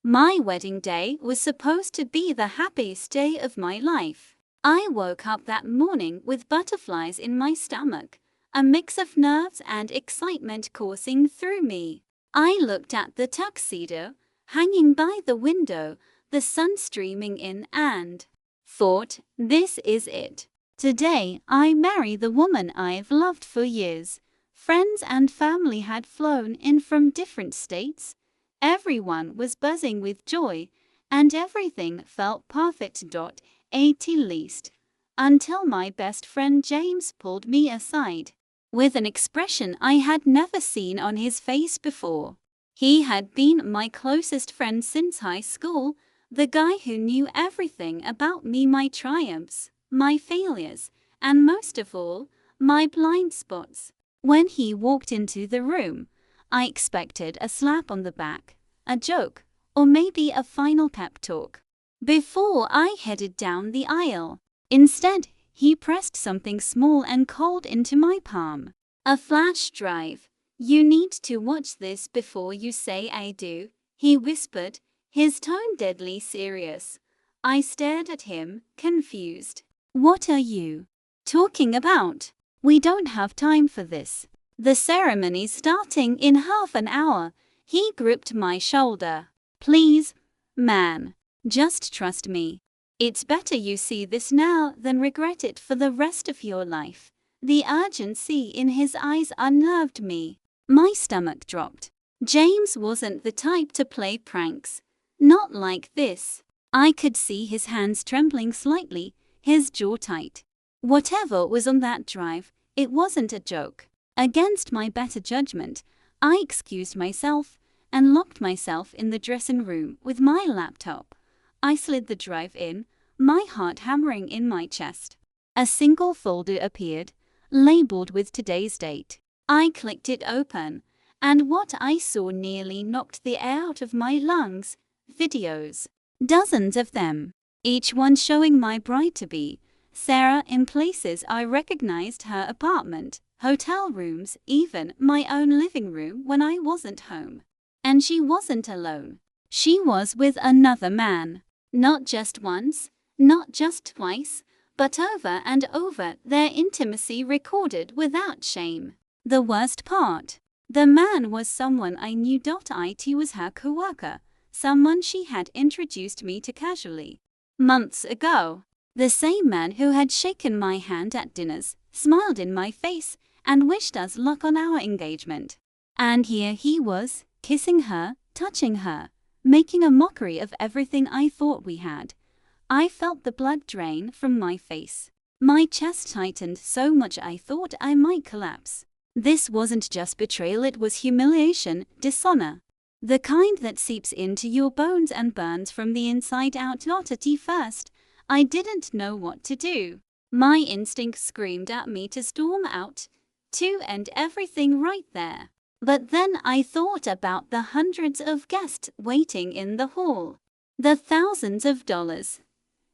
My wedding day was supposed to be the happiest day of my life. I woke up that morning with butterflies in my stomach, a mix of nerves and excitement coursing through me. I looked at the tuxedo hanging by the window, the sun streaming in, and thought, this is it. Today, I marry the woman I've loved for years. Friends and family had flown in from different states. Everyone was buzzing with joy, and everything felt perfect. At least, until my best friend James pulled me aside, with an expression I had never seen on his face before. He had been my closest friend since high school, the guy who knew everything about me, my triumphs, my failures, and most of all, my blind spots. When he walked into the room, I expected a slap on the back, a joke, or maybe a final pep talk before I headed down the aisle. Instead, he pressed something small and cold into my palm. A flash drive. You need to watch this before you say I do, he whispered, his tone deadly serious. I stared at him, confused. What are you talking about? We don't have time for this. The ceremony's starting in half an hour. He gripped my shoulder. Please, man, just trust me. It's better you see this now than regret it for the rest of your life. The urgency in his eyes unnerved me. My stomach dropped. James wasn't the type to play pranks. Not like this. I could see his hands trembling slightly, his jaw tight. Whatever was on that drive, it wasn't a joke. Against my better judgment, I excused myself and locked myself in the dressing room with my laptop. I slid the drive in, my heart hammering in my chest. A single folder appeared, labeled with today's date. I clicked it open, and what I saw nearly knocked the air out of my lungs. Videos. Dozens of them. Each one showing my bride-to-be, Sarah, in places I recognized: her apartment, hotel rooms, even my own living room when I wasn't home. And she wasn't alone. She was with another man. Not just once, not just twice, but over and over, their intimacy recorded without shame. The worst part, the man was someone I knew. It was her coworker, someone she had introduced me to casually months ago. The same man who had shaken my hand at dinners, smiled in my face, and wished us luck on our engagement. And here he was, kissing her, touching her, making a mockery of everything I thought we had. I felt the blood drain from my face. My chest tightened so much I thought I might collapse. This wasn't just betrayal, it was humiliation, dishonor. The kind that seeps into your bones and burns from the inside out. At first, I didn't know what to do. My instinct screamed at me to storm out, to end everything right there. But then I thought about the hundreds of guests waiting in the hall, the thousands of dollars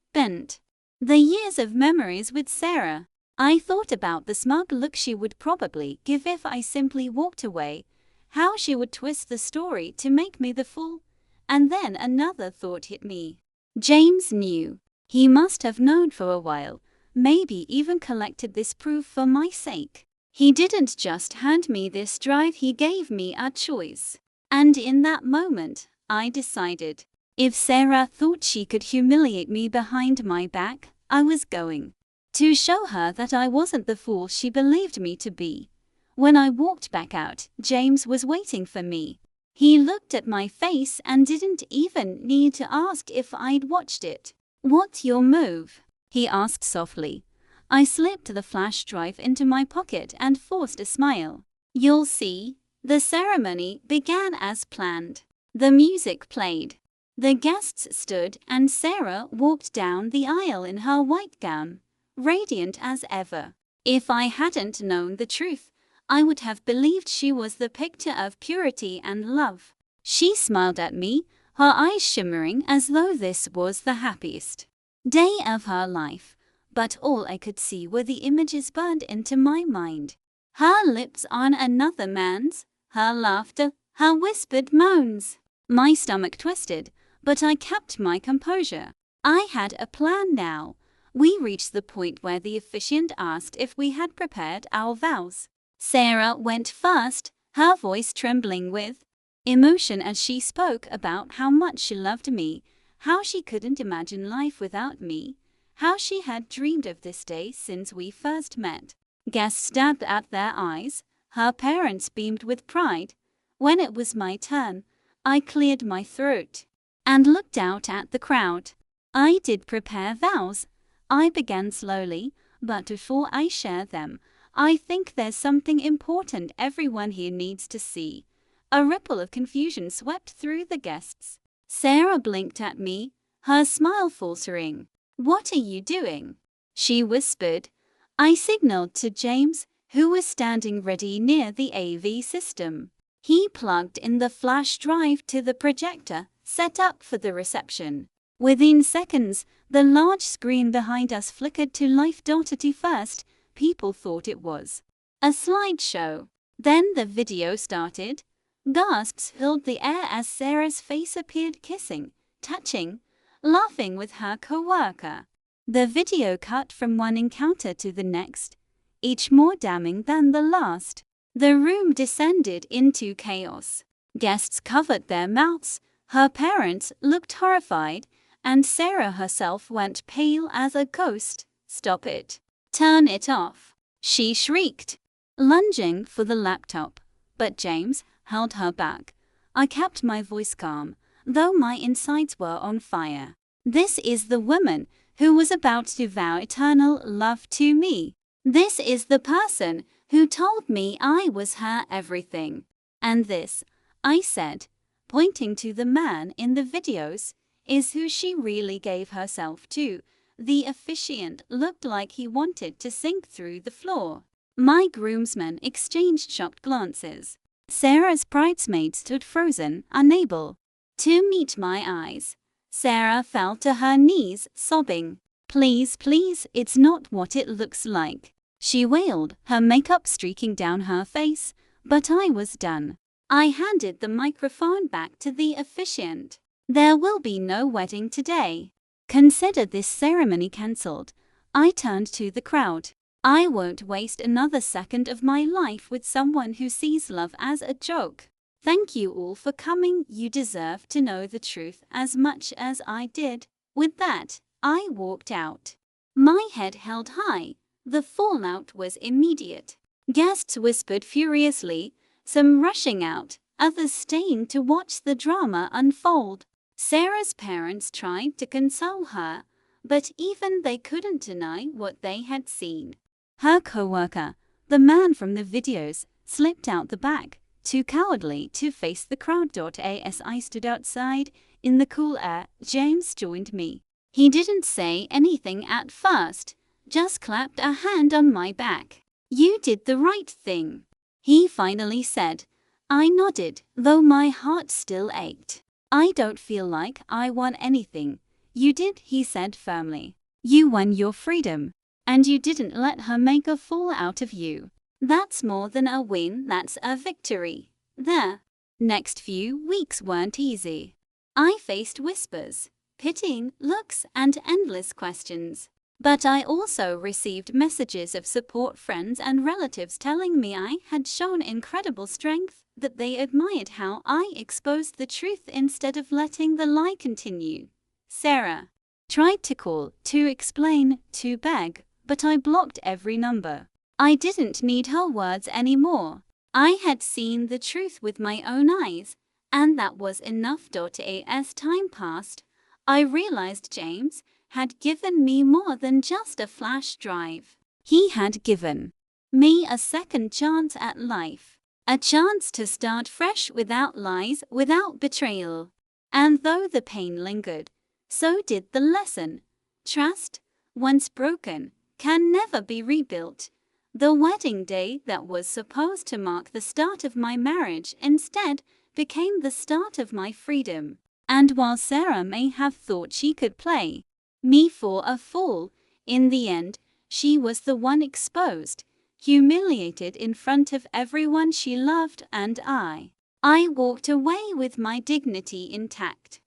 spent, the years of memories with Sarah. I thought about the smug look she would probably give if I simply walked away, how she would twist the story to make me the fool. And then another thought hit me. James knew. He must have known for a while, maybe even collected this proof for my sake. He didn't just hand me this drive, he gave me a choice. And in that moment, I decided, if Sarah thought she could humiliate me behind my back, I was going to show her that I wasn't the fool she believed me to be. When I walked back out, James was waiting for me. He looked at my face and didn't even need to ask if I'd watched it. What's your move? He asked softly. I slipped the flash drive into my pocket and forced a smile. You'll see. The ceremony began as planned. The music played. The guests stood and Sarah walked down the aisle in her white gown, radiant as ever. If I hadn't known the truth, I would have believed she was the picture of purity and love. She smiled at me, her eyes shimmering as though this was the happiest day of her life. But all I could see were the images burned into my mind. Her lips on another man's, her laughter, her whispered moans. My stomach twisted, but I kept my composure. I had a plan now. We reached the point where the officiant asked if we had prepared our vows. Sarah went first, her voice trembling with emotion as she spoke about how much she loved me, how she couldn't imagine life without me, how she had dreamed of this day since we first met. Guests stared at their eyes, her parents beamed with pride. When it was my turn, I cleared my throat and looked out at the crowd. I did prepare vows. I began slowly, but before I share them, I think there's something important everyone here needs to see. A ripple of confusion swept through the guests. Sarah blinked at me, her smile faltering. "What are you doing?" she whispered. I signaled to James, who was standing ready near the AV system. He plugged in the flash drive to the projector, set up for the reception. Within seconds, the large screen behind us flickered to life. At first, people thought it was a slideshow. Then the video started. Gasps filled the air as Sarah's face appeared kissing, touching, laughing with her coworker. The video cut from one encounter to the next, each more damning than the last. The room descended into chaos. Guests covered their mouths, her parents looked horrified, and Sarah herself went pale as a ghost. "Stop it. Turn it off," she shrieked, lunging for the laptop. But James held her back. I kept my voice calm, though my insides were on fire. This is the woman who was about to vow eternal love to me. This is the person who told me I was her everything. And this, I said, pointing to the man in the videos, is who she really gave herself to. The officiant looked like he wanted to sink through the floor. My groomsmen exchanged shocked glances. Sarah's bridesmaid stood frozen, unable to meet my eyes. Sarah fell to her knees, sobbing. "Please, please, it's not what it looks like," she wailed, her makeup streaking down her face. But I was done. I handed the microphone back to the officiant. "There will be no wedding today. Consider this ceremony cancelled." I turned to the crowd. I won't waste another second of my life with someone who sees love as a joke. Thank you all for coming. You deserve to know the truth as much as I did. With that, I walked out, my head held high. The fallout was immediate. Guests whispered furiously, some rushing out, others staying to watch the drama unfold. Sarah's parents tried to console her, but even they couldn't deny what they had seen. Her coworker, the man from the videos, slipped out the back, too cowardly to face the crowd. As I stood outside, in the cool air, James joined me. He didn't say anything at first, just clapped a hand on my back. "You did the right thing," he finally said. I nodded, though my heart still ached. "I don't feel like I won anything." "You did," he said firmly. "You won your freedom. And you didn't let her make a fool out of you. That's more than a win, that's a victory." The next few weeks weren't easy. I faced whispers, pitying looks, and endless questions. But I also received messages of support, friends and relatives telling me I had shown incredible strength, that they admired how I exposed the truth instead of letting the lie continue. Sarah tried to call, to explain, to beg, but I blocked every number. I didn't need her words anymore. I had seen the truth with my own eyes, and that was enough. As time passed, I realized James had given me more than just a flash drive. He had given me a second chance at life, a chance to start fresh without lies, without betrayal. And though the pain lingered, so did the lesson. Trust, once broken, can never be rebuilt. The wedding day that was supposed to mark the start of my marriage instead became the start of my freedom. And while Sarah may have thought she could play me for a fool, in the end, she was the one exposed, humiliated in front of everyone she loved, and I I walked away with my dignity intact.